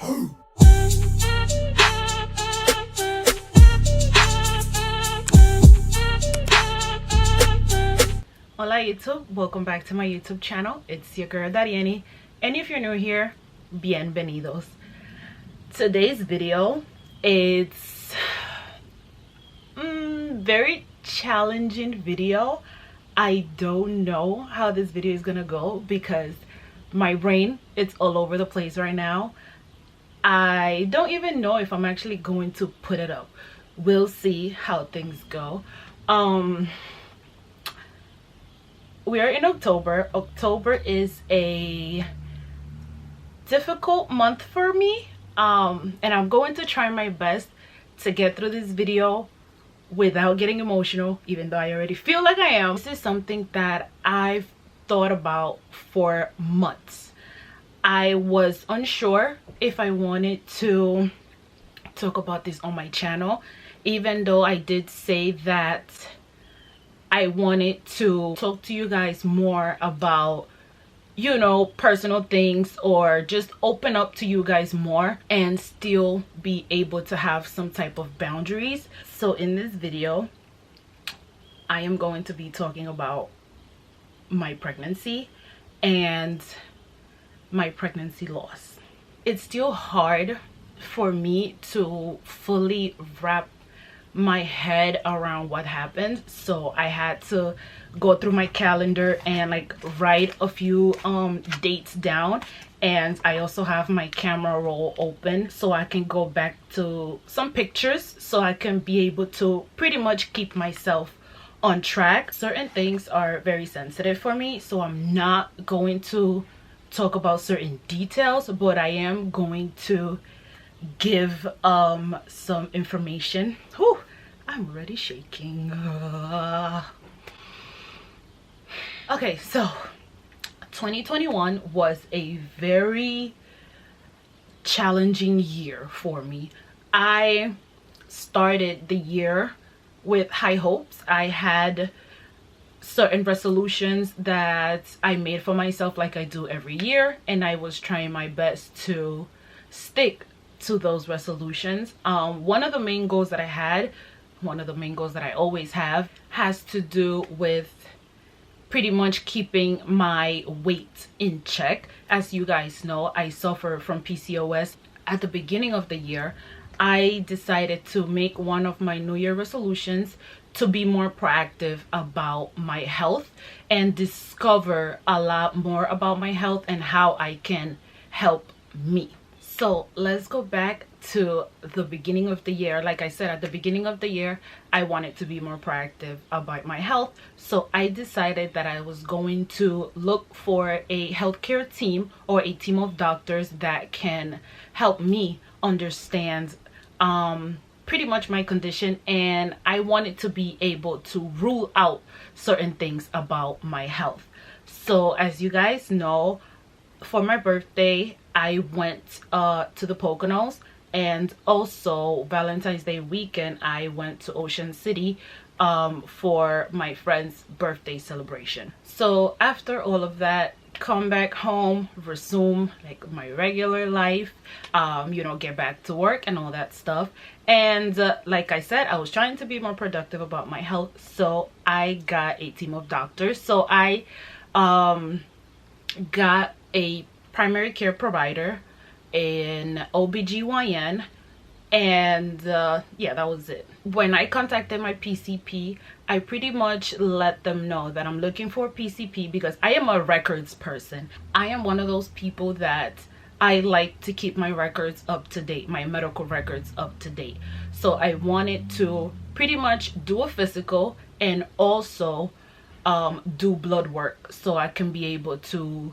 Hola YouTube, welcome back to my YouTube channel. It's your girl Darieny, and if you're new here, bienvenidos. Today's video is very challenging video. I don't know how this video is gonna go because my brain, it's all over the place right now. I don't even know if I'm actually going to put it up. We'll see how things go. We are in October. October is a difficult month for me, and I'm going to try my best to get through this video without getting emotional, even though I already feel like I am. This is something that I've thought about for months. I was unsure if I wanted to talk about this on my channel, even though I did say that I wanted to talk to you guys more about, you know, personal things, or just open up to you guys more and still be able to have some type of boundaries. So in this video, I am going to be talking about my pregnancy and my pregnancy loss. It's still hard for me to fully wrap my head around what happened, so I had to go through my calendar and like write a few dates down, and I also have my camera roll open so I can go back to some pictures so I can be able to pretty much keep myself on track. Certain things are very sensitive for me, so I'm not going to talk about certain details, but I am going to give some information. Whew, I'm already shaking. Okay, so 2021 was a very challenging year for me. I started the year with high hopes. I had certain resolutions that I made for myself, like I do every year, and I was trying my best to stick to those resolutions. One of the main goals that I had, one of the main goals that I always have, has to do with pretty much keeping my weight in check. As you guys know, I suffer from PCOS. At the beginning of the year, I decided to make one of my New Year resolutions to be more proactive about my health and discover a lot more about my health and how I can help me. So let's go back to the beginning of the year. Like I said, at the beginning of the year, I wanted to be more proactive about my health. So I decided that I was going to look for a healthcare team or a team of doctors that can help me understand pretty much my condition, and I wanted to be able to rule out certain things about my health. So as you guys know, for my birthday, I went to the Poconos, and also Valentine's Day weekend I went to Ocean City for my friend's birthday celebration. So after all of that, come back home, resume like my regular life, you know, get back to work and all that stuff. And like I said, I was trying to be more productive about my health, so I got a team of doctors. So I got a primary care provider, an OBGYN, and yeah, that was it. When I contacted my PCP, I pretty much let them know that I'm looking for a PCP because I am a records person. I am one of those people that I like to keep my records up to date, my medical records up to date. So I wanted to pretty much do a physical and also do blood work so I can be able to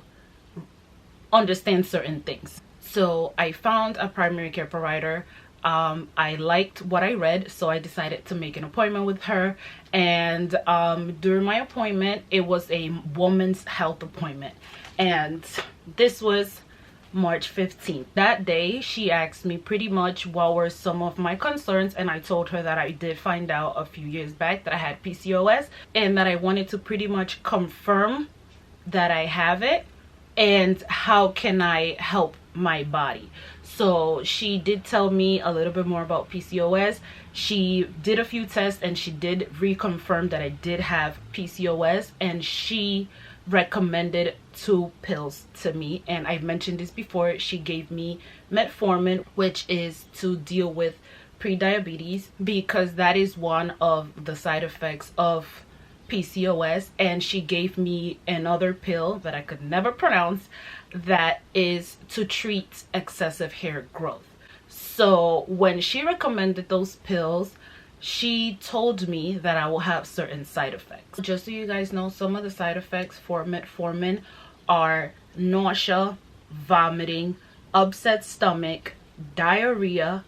understand certain things. So I found a primary care provider. I liked what I read, so I decided to make an appointment with her. And during my appointment, it was a woman's health appointment, and this was March 15th. That day, she asked me pretty much what were some of my concerns, and I told her that I did find out a few years back that I had PCOS and that I wanted to pretty much confirm that I have it and how can I help my body. So she did tell me a little bit more about PCOS. She did a few tests and she did reconfirm that I did have PCOS, and she recommended 2 pills to me. And I've mentioned this before. She gave me metformin, which is to deal with pre-diabetes, because that is one of the side effects of PCOS. And she gave me another pill that I could never pronounce that is to treat excessive hair growth. So when she recommended those pills, she told me that I will have certain side effects. Just so you guys know, some of the side effects for metformin are nausea, vomiting, upset stomach, diarrhea,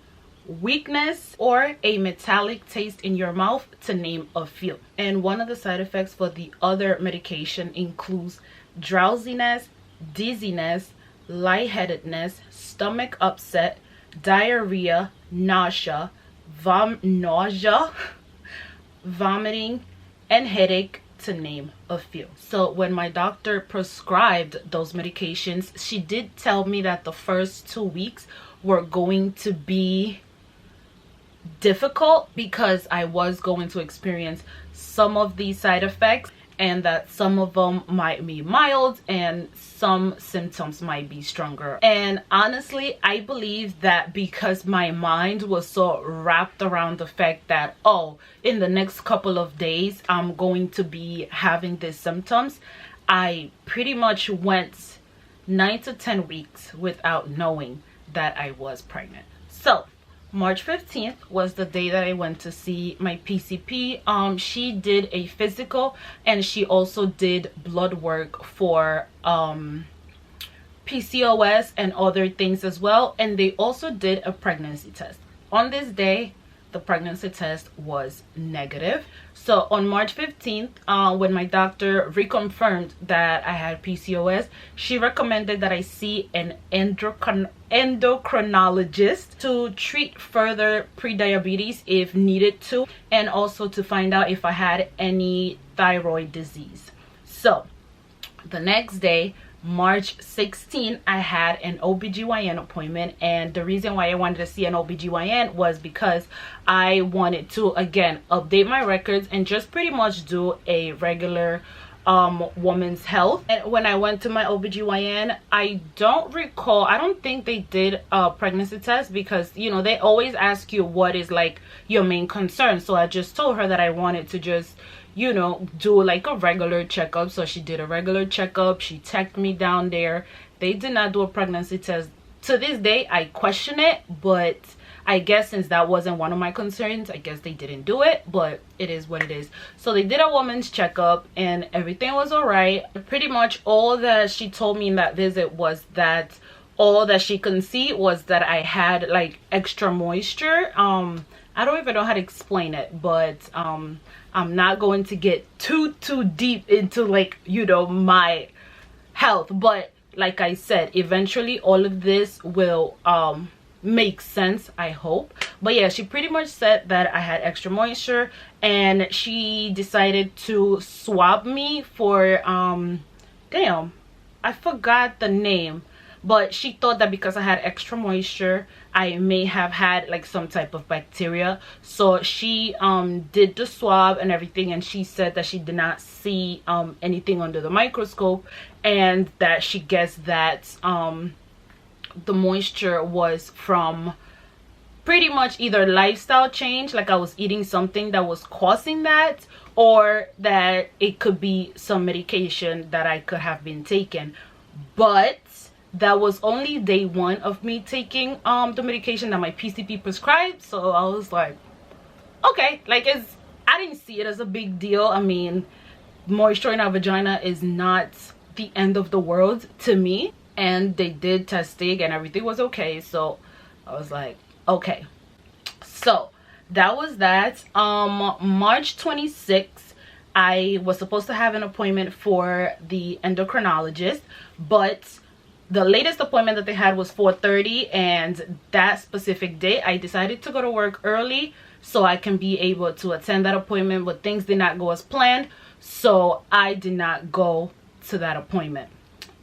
weakness, or a metallic taste in your mouth, to name a few. And one of the side effects for the other medication includes drowsiness, dizziness, lightheadedness, stomach upset, diarrhea, nausea, vomiting, and headache, to name a few. So when my doctor prescribed those medications, she did tell me that the first 2 weeks were going to be difficult because I was going to experience some of these side effects, and that some of them might be mild and some symptoms might be stronger. And honestly, I believe that because my mind was so wrapped around the fact that, oh, in the next couple of days I'm going to be having these symptoms, I pretty much went 9 to 10 weeks without knowing that I was pregnant. So March 15th was the day that I went to see my PCP. She did a physical, and she also did blood work for PCOS and other things as well. And they also did a pregnancy test. On this day, the pregnancy test was negative. So on March 15th, when my doctor reconfirmed that I had PCOS, she recommended that I see an endocrinologist to treat further pre-diabetes if needed to, and also to find out if I had any thyroid disease. So the next day, March 16, I had an OBGYN appointment, and the reason why I wanted to see an OBGYN was because I wanted to, again, update my records and just pretty much do a regular woman's health. And when I went to my OBGYN, I don't think they did a pregnancy test, because you know they always ask you what is like your main concern. So I just told her that I wanted to just, you know, do like a regular checkup. So she did a regular checkup. She checked me down there. They did not do a pregnancy test. To this day, I question it, but I guess since that wasn't one of my concerns, I guess they didn't do it, but it is what it is. So they did a woman's checkup and everything was all right. Pretty much all that she told me in that visit was that all that she could see was that I had like extra moisture. I don't even know how to explain it, but I'm not going to get too deep into, like, you know, my health. But like I said, eventually all of this will make sense, I hope. But yeah, she pretty much said that I had extra moisture, and she decided to swab me for damn, I forgot the name, but she thought that because I had extra moisture, I may have had like some type of bacteria. So she did the swab and everything, and she said that she did not see anything under the microscope, and that she guessed that the moisture was from pretty much either lifestyle change, like I was eating something that was causing that, or that it could be some medication that I could have been taking. But that was only day 1 of me taking the medication that my PCP prescribed. So I was like, okay, like I didn't see it as a big deal. I mean, moisture in our vagina is not the end of the world to me. And they did testing and everything was okay. So I was like, okay. So that was that. March 26th, I was supposed to have an appointment for the endocrinologist, but the latest appointment that they had was 4:30, and that specific day I decided to go to work early so I can be able to attend that appointment, but things did not go as planned, so I did not go to that appointment.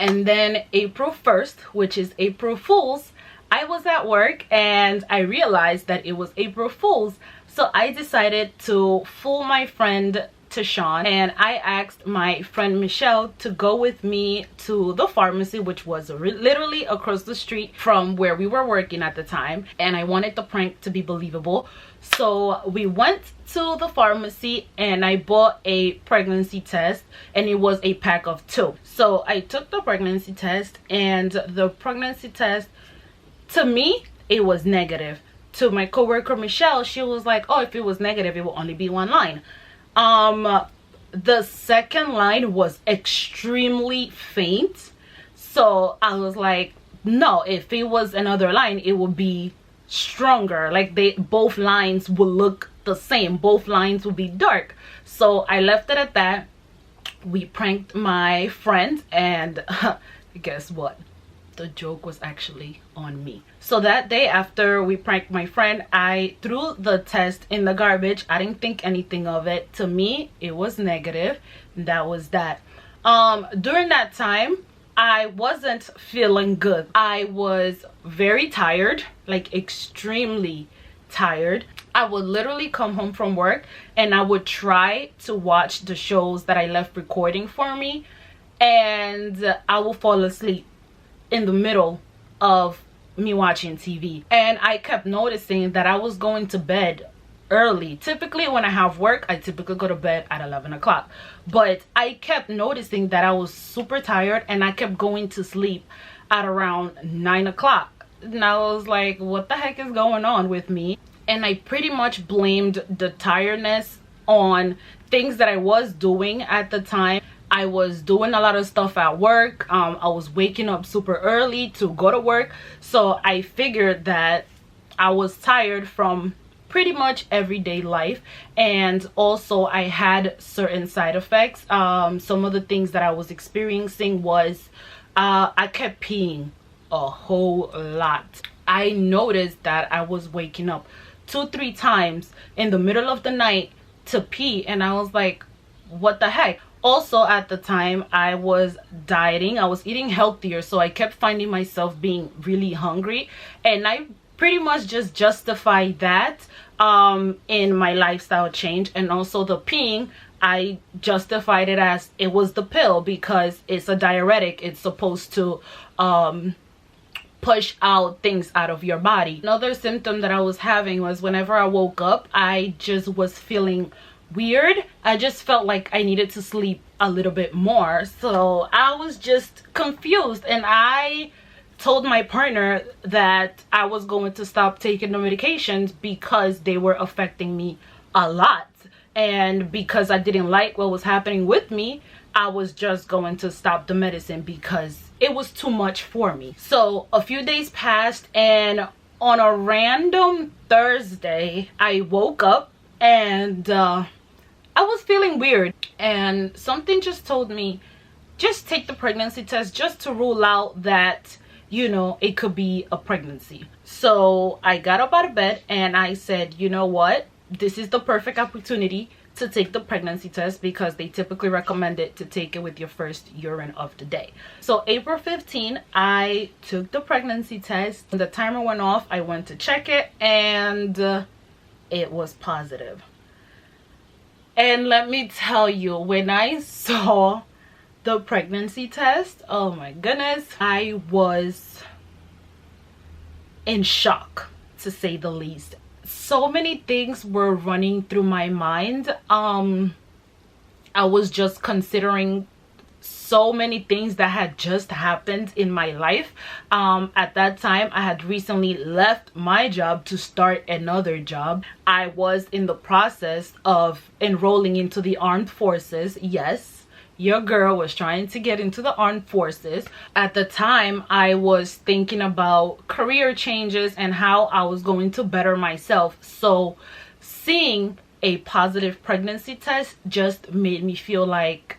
And then April 1st, which is April Fool's, I was at work and I realized that it was April Fool's. So I decided to fool my friend Tashawn, and I asked my friend Michelle to go with me to the pharmacy, which was literally across the street from where we were working at the time, and I wanted the prank to be believable. So we went to the pharmacy and I bought a pregnancy test, and it was a pack of 2. So I took the pregnancy test, and the pregnancy test, to me, it was negative. To my coworker Michelle, she was like, oh, if it was negative, it will only be 1 line. The second line was extremely faint, so I was like, no, if it was another line, it would be stronger. Like, both lines would look the same, both lines would be dark. So I left it at that. We pranked my friend, and guess what? The joke was actually on me. So that day after we pranked my friend, I threw the test in the garbage. I didn't think anything of it. To me, it was negative. That was that. During that time, I wasn't feeling good. I was very tired, like extremely tired. I would literally come home from work and I would try to watch the shows that I left recording for me, and I will fall asleep in the middle of me watching TV. And I kept noticing that I was going to bed early. Typically when I have work, I typically go to bed at 11 o'clock, but I kept noticing that I was super tired and I kept going to sleep at around 9 o'clock. And I was like, what the heck is going on with me? And I pretty much blamed the tiredness on things that I was doing at the time. I was doing a lot of stuff at work. I was waking up super early to go to work. So I figured that I was tired from pretty much everyday life. And also I had certain side effects. Some of the things that I was experiencing was I kept peeing a whole lot. I noticed that I was waking up 2-3 times in the middle of the night to pee. And I was like, what the heck? Also at the time, I was dieting. I was eating healthier, so I kept finding myself being really hungry, and I pretty much just justified that in my lifestyle change. And also the peeing, I justified it as it was the pill because it's a diuretic. It's supposed to push out things out of your body. Another symptom that I was having was whenever I woke up, I just was feeling weird. I just felt like I needed to sleep a little bit more. So I was just confused, and I told my partner that I was going to stop taking the medications because they were affecting me a lot, and because I didn't like what was happening with me, I was just going to stop the medicine because it was too much for me. So a few days passed, and on a random Thursday I woke up and I was feeling weird, and something just told me, just take the pregnancy test just to rule out that, you know, it could be a pregnancy. So I got up out of bed and I said, you know what, this is the perfect opportunity to take the pregnancy test because they typically recommend it to take it with your first urine of the day. So April 15, I took the pregnancy test. When the timer went off, I went to check it, and it was positive. And let me tell you, when I saw the pregnancy test, oh my goodness, I was in shock, to say the least. So many things were running through my mind. I was just considering so many things that had just happened in my life. At that time, I had recently left my job to start another job. I was in the process of enrolling into the armed forces. Yes, your girl was trying to get into the armed forces. At the time, I was thinking about career changes and how I was going to better myself. So seeing a positive pregnancy test just made me feel like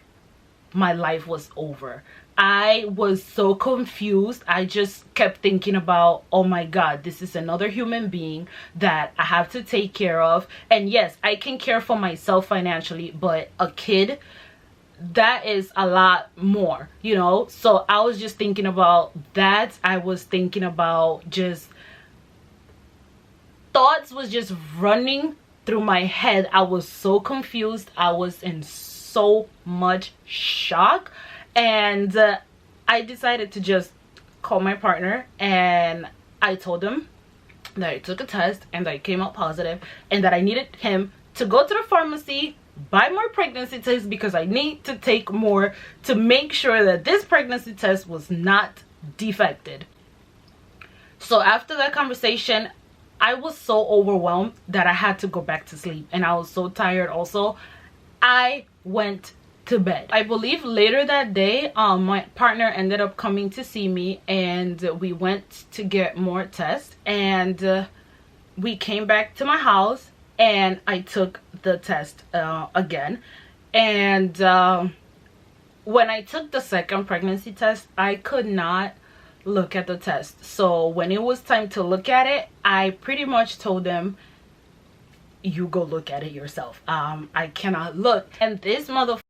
my life was over. I was so confused. I just kept thinking about, oh my God, this is another human being that I have to take care of. And yes, I can care for myself financially, but a kid, that is a lot more, you know. So I was just thinking about that. I was thinking about just thoughts was just running through my head. I was so confused. I was in so much shock, and I decided to just call my partner, and I told him that I took a test and that I came out positive, and that I needed him to go to the pharmacy, buy more pregnancy tests, because I need to take more to make sure that this pregnancy test was not defected. So after that conversation, I was so overwhelmed that I had to go back to sleep, and I was so tired also. I went to bed. I believe later that day, my partner ended up coming to see me, and we went to get more tests, and we came back to my house, and I took the test again. And when I took the second pregnancy test, I could not look at the test. So when it was time to look at it, I pretty much told them, you go look at it yourself. I cannot look. And this motherfucker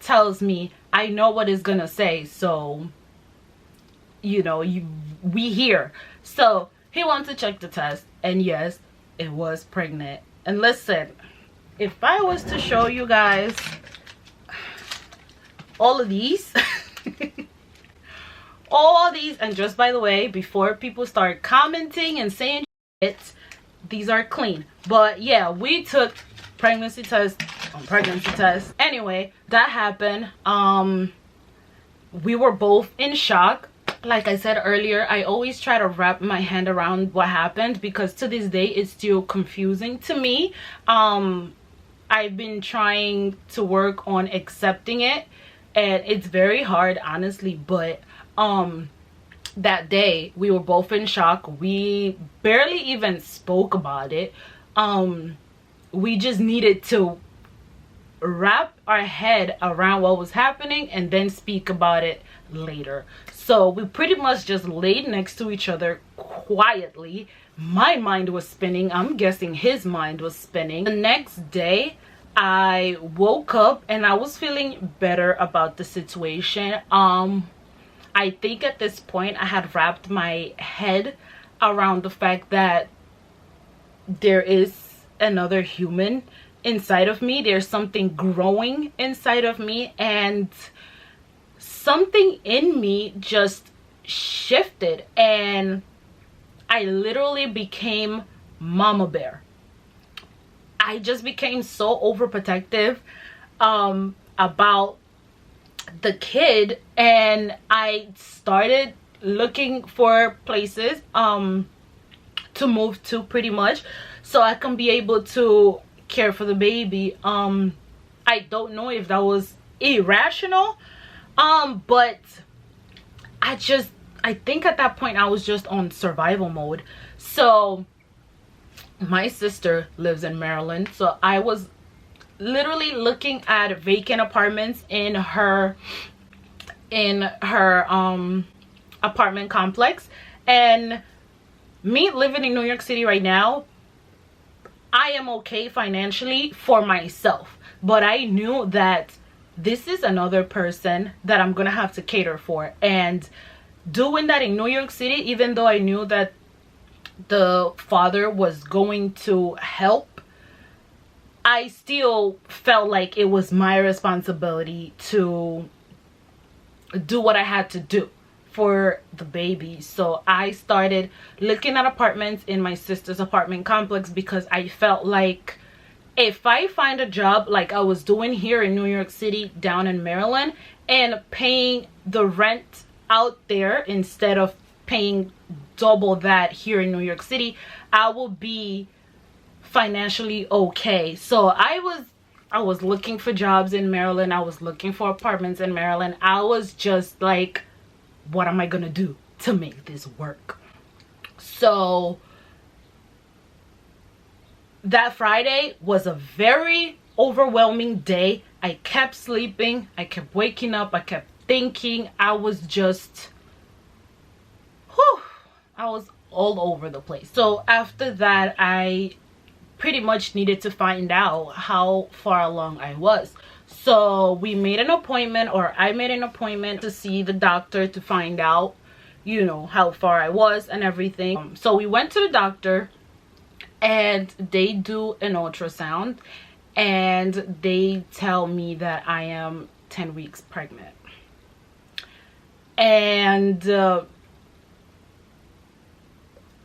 tells me, I know what it's gonna say, so you know, we here. So he wants to check the test, and yes, it was pregnant. And listen, if I was to show you guys all of these all these, and just by the way, before people start commenting and saying shit, these are clean. But yeah, we took pregnancy test on pregnancy test. Anyway, that happened. We were both in shock. Like I said earlier, I always try to wrap my hand around what happened, because to this day it's still confusing to me. I've been trying to work on accepting it, and it's very hard, honestly. But that day we were both in shock. We barely even spoke about it. We just needed to wrap our head around what was happening and then speak about it later. So we pretty much just laid next to each other quietly. My mind was spinning. I'm guessing his mind was spinning. The next day I woke up and I was feeling better about the situation. I think at this point I had wrapped my head around the fact that there is another human inside of me. There's something growing inside of me, and something in me just shifted, and I literally became mama bear. I just became so overprotective about the kid, and I started looking for places to move to, pretty much, so I can be able to care for the baby. I don't know if that was irrational, but I think at that point I was just on survival mode. So my sister lives in Maryland, so I was literally looking at vacant apartments in her apartment complex. And me living in New York City right now, I am okay financially for myself, but I knew that this is another person that I'm gonna have to cater for. And doing that in New York City, even though I knew that the father was going to help, I still felt like it was my responsibility to do what I had to do for the baby. So I started looking at apartments in my sister's apartment complex, because I felt like if I find a job like I was doing here in New York City down in Maryland, and paying the rent out there instead of paying double that here in New York City, I will be financially okay. So I was looking for jobs in Maryland. I was looking for apartments in Maryland. I was just like, what am I gonna do to make this work? So that Friday was a very overwhelming day. I kept sleeping, I kept waking up, I kept thinking. I was just, I was all over the place. So after that, I pretty much needed to find out how far along I was. So we made an appointment, or I made an appointment to see the doctor to find out, you know, how far I was and everything. So we went to the doctor and they do an ultrasound and they tell me that I am 10 weeks pregnant. And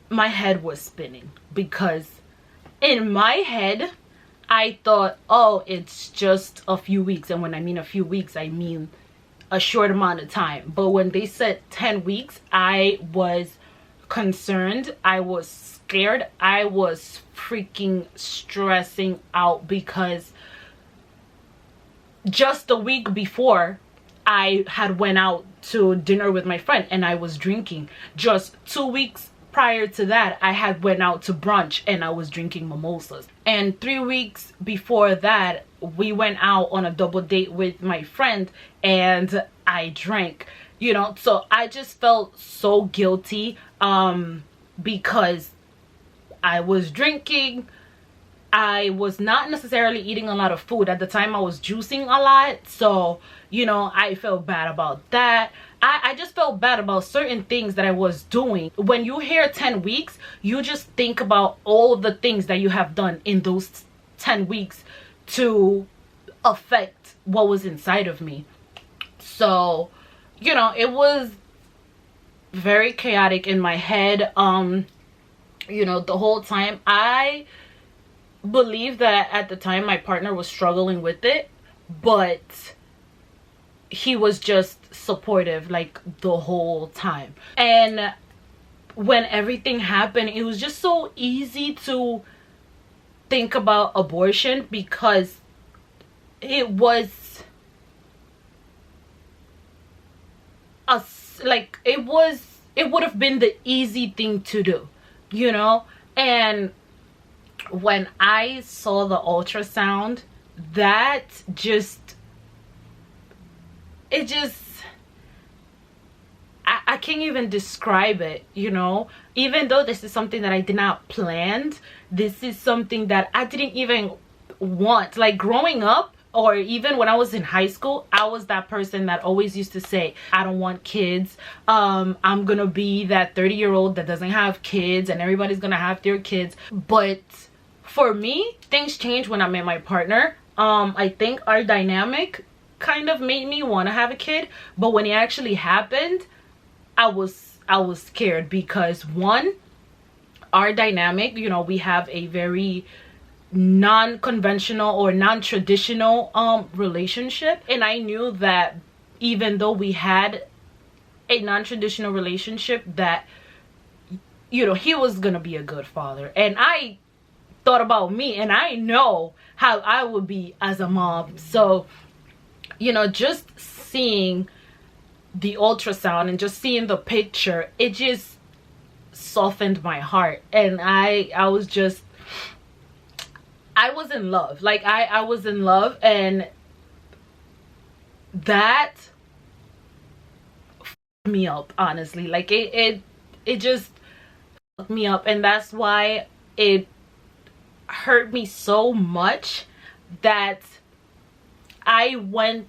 my head was spinning, because in my head I thought, oh, it's just a few weeks. And when I mean a few weeks, I mean a short amount of time. But when they said 10 weeks, I was concerned. I was scared. I was freaking stressing out, because just a week before I had went out to dinner with my friend and I was drinking. Just 2 weeks prior to that, I had went out to brunch and I was drinking mimosas. And 3 weeks before that, we went out on a double date with my friend and I drank, you know. So I just felt so guilty because I was drinking. I was not necessarily eating a lot of food. At the time I was juicing a lot, so you know, I felt bad about that. I just felt bad about certain things that I was doing. When you hear 10 weeks, you just think about all of the things that you have done in those 10 weeks to affect what was inside of me. So, you know, it was very chaotic in my head. You know, the whole time. I believe that at the time my partner was struggling with it, but he was just supportive like the whole time. And when everything happened, it was just so easy to think about abortion, because it was it would have been the easy thing to do, you know. And when I saw the ultrasound, that just, it just, I can't even describe it, you know. Even though this is something that I did not plan, this is something that I didn't even want. Like growing up, or even when I was in high school, I was that person that always used to say, I don't want kids. I'm gonna be that 30-year-old that doesn't have kids and everybody's gonna have their kids. But for me, things changed when I met my partner. I think our dynamic kind of made me want to have a kid, but when it actually happened, I was scared, because one, our dynamic, you know, we have a very non-conventional or non-traditional relationship, and I knew that even though we had a non-traditional relationship, that, you know, he was gonna be a good father. And I thought about me, and I know how I would be as a mom. So, you know, just seeing the ultrasound and just seeing the picture, it just softened my heart. And I was in love. Like I was in love, and that fucked me up, honestly. Like it just fucked me up, and that's why it hurt me so much that I went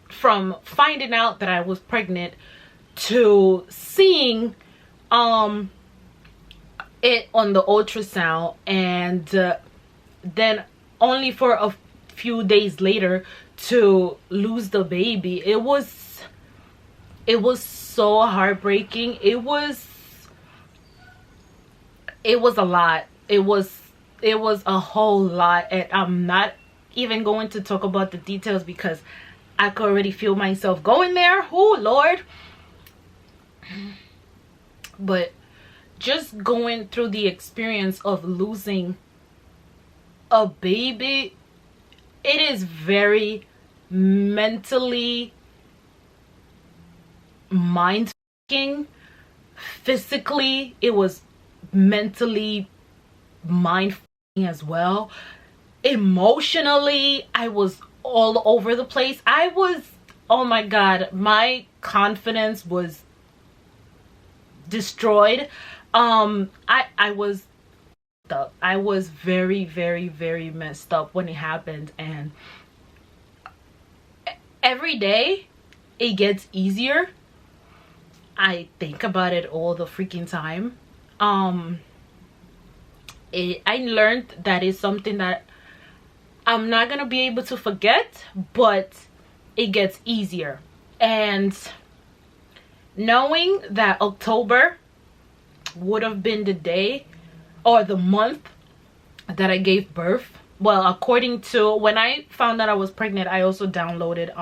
from finding out that I was pregnant to seeing it on the ultrasound, and then only for a few days later to lose the baby. It was so heartbreaking. It was a lot. It was a whole lot, and I'm not even going to talk about the details because I could already feel myself going there. Oh Lord. But just going through the experience of losing a baby, it is very mentally mind-fucking. Physically, it was mentally mind-fucking as well. Emotionally, I was all over the place. I was, oh my god, my confidence was destroyed. I was up. I was very, very, very messed up when it happened, and every day it gets easier. I think about it all the freaking time. I learned that it's something that I'm not gonna be able to forget, but it gets easier. And knowing that October would have been the day or the month that I gave birth. Well, according to when I found out I was pregnant, I also downloaded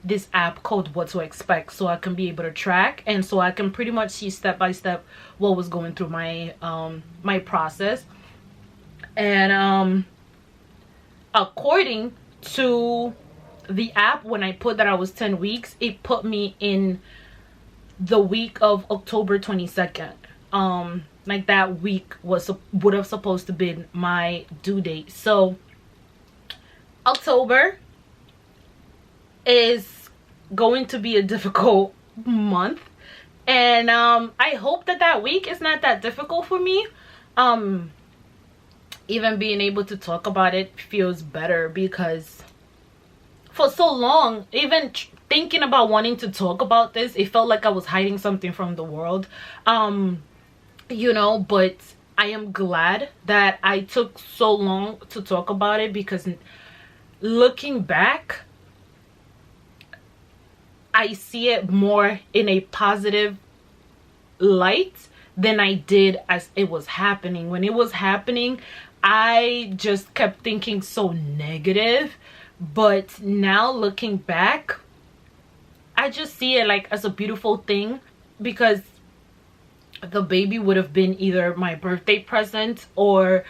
this app called What to Expect, so I can be able to track, and so I can pretty much see step by step what was going through my my process. And according to the app, when I put that I was 10 weeks, it put me in the week of October 22nd. Like that week would have supposed to be my due date. So October is going to be a difficult month, and I hope that that week is not that difficult for me. Even being able to talk about it feels better, because for so long, even thinking about wanting to talk about this, it felt like I was hiding something from the world. You know, but I am glad that I took so long to talk about it, because looking back, I see it more in a positive light than I did as it was happening. When it was happening, I just kept thinking so negative, but now looking back, I just see it like as a beautiful thing, because the baby would have been either my birthday present or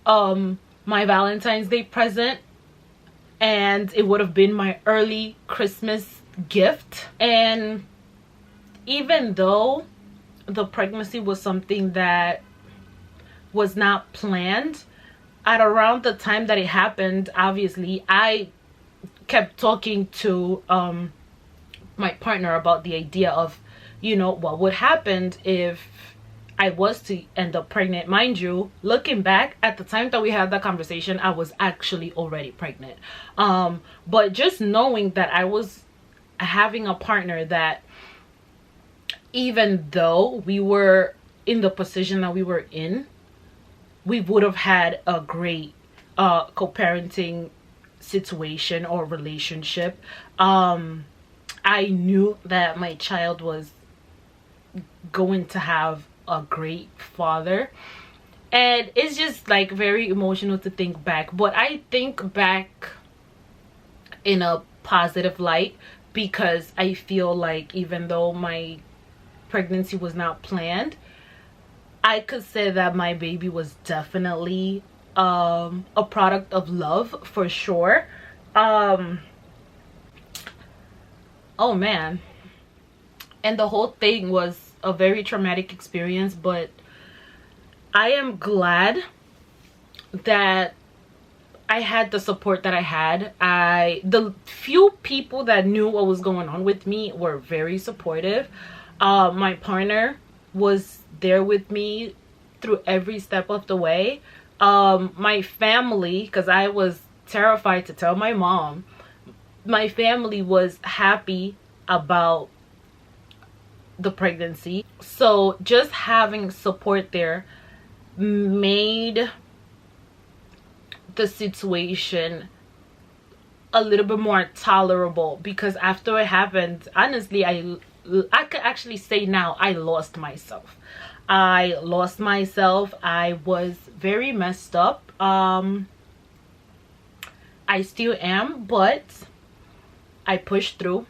my Valentine's Day present, and it would have been my early Christmas gift. And even though the pregnancy was something that was not planned, at around the time that it happened, obviously I kept talking to my partner about the idea of, you know, what would happen if I was to end up pregnant. Mind you, looking back at the time that we had that conversation, I was actually already pregnant. But just knowing that I was having a partner that, even though we were in the position that we were in, we would have had a great co-parenting situation or relationship. I knew that my child was going to have a great father, and it's just like very emotional to think back. But I think back in a positive light, because I feel like even though my pregnancy was not planned, I could say that my baby was definitely a product of love, for sure. Oh man, and the whole thing was a very traumatic experience, but I am glad that I had the support that I had. The few people that knew what was going on with me were very supportive. My partner was there with me through every step of the way. My family, because I was terrified to tell my mom, my family was happy about the pregnancy. So just having support there made the situation a little bit more tolerable, because after it happened, honestly, I could actually say now I lost myself. I was very messed up. I still am, but I pushed through.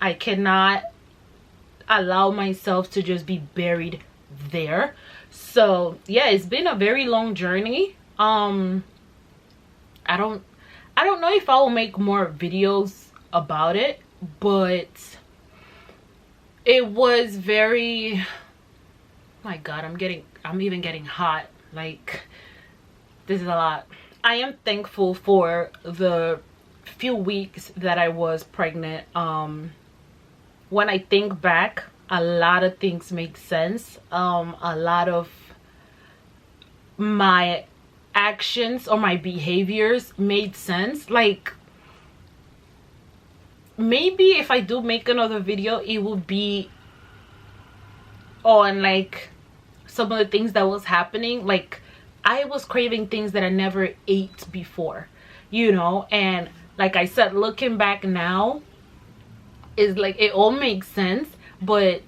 I cannot allow myself to just be buried there. So yeah, it's been a very long journey. I don't know if I will make more videos about it, but it was very, my god, I'm even getting hot. Like, this is a lot. I am thankful for the few weeks that I was pregnant. When I think back, a lot of things make sense. A lot of my actions or my behaviors made sense. Like, maybe if I do make another video, it will be on like some of the things that was happening. Like, I was craving things that I never ate before, you know. And like I said, looking back now, is like, it all makes sense, but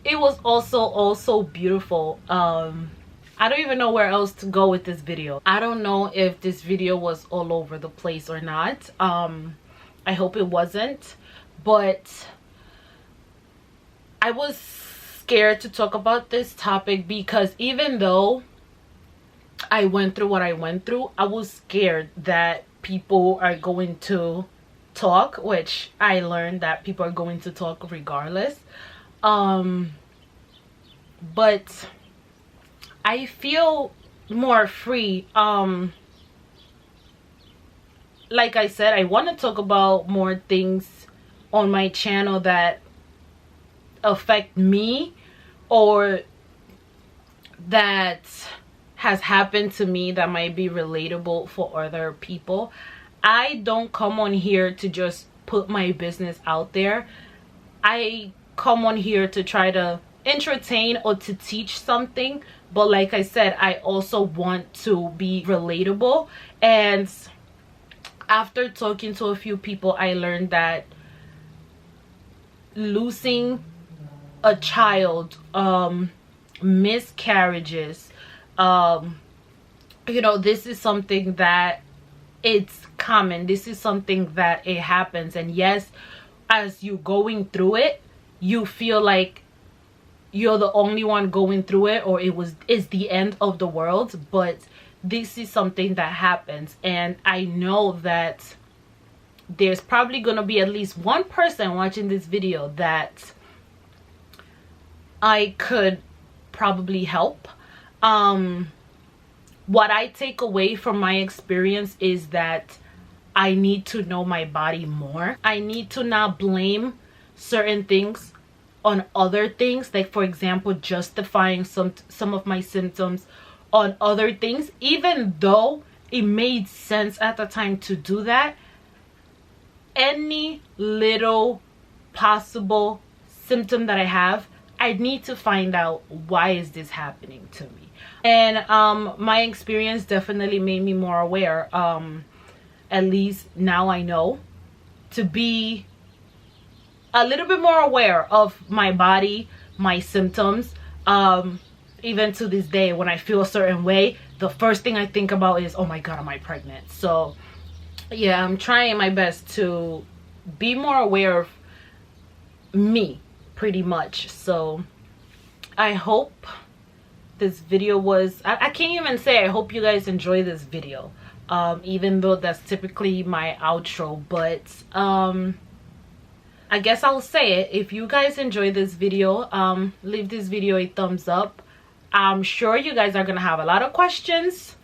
it was also beautiful. I don't even know where else to go with this video. I don't know if this video was all over the place or not. I hope it wasn't, but I was scared to talk about this topic because even though I went through what I went through, I was scared that people are going to talk, which I learned that people are going to talk regardless. But I feel more free. Like I said, I want to talk about more things on my channel that affect me or that has happened to me that might be relatable for other people. I don't come on here to just put my business out there. I come on here to try to entertain or to teach something, but like I said, I also want to be relatable. And after talking to a few people, I learned that losing a child, miscarriages, you know, this is something that it's common. This is something that it happens. And yes, as you're going through it, you feel like you're the only one going through it, or it's the end of the world. But this is something that happens, and I know that there's probably gonna be at least one person watching this video that I could probably help. What I take away from my experience is that I need to know my body more. I need to not blame certain things on other things, like for example justifying some of my symptoms on other things, even though it made sense at the time to do that. Any little possible symptom that I have, I need to find out, why is this happening to me? And my experience definitely made me more aware. At least now I know to be a little bit more aware of my body, my symptoms. Even to this day, when I feel a certain way, the first thing I think about is, oh my god, am I pregnant? So yeah, I'm trying my best to be more aware of me, pretty much. So I hope this video was, I can't even say I hope you guys enjoy this video, even though that's typically my outro. But I guess I'll say it. If you guys enjoy this video, leave this video a thumbs up. I'm sure you guys are gonna have a lot of questions,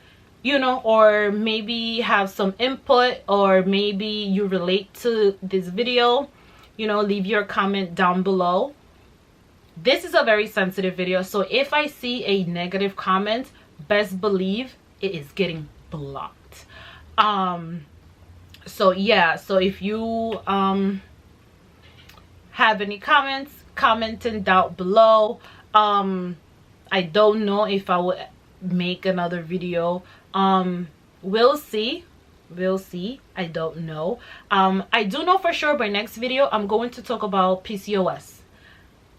you know, or maybe have some input, or maybe you relate to this video. You know, leave your comment down below. This is a very sensitive video, so if I see a negative comment, best believe it is getting blocked. So yeah, so if you have any comments, commenting down below. I don't know if I will make another video. We'll see. I don't know. I do know for sure by next video I'm going to talk about PCOS.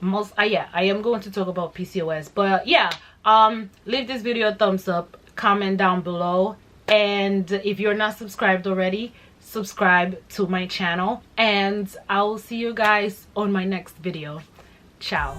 Yeah, I am going to talk about PCOS. But yeah, leave this video a thumbs up, comment down below, and if you're not subscribed already, subscribe to my channel, and I will see you guys on my next video. Ciao.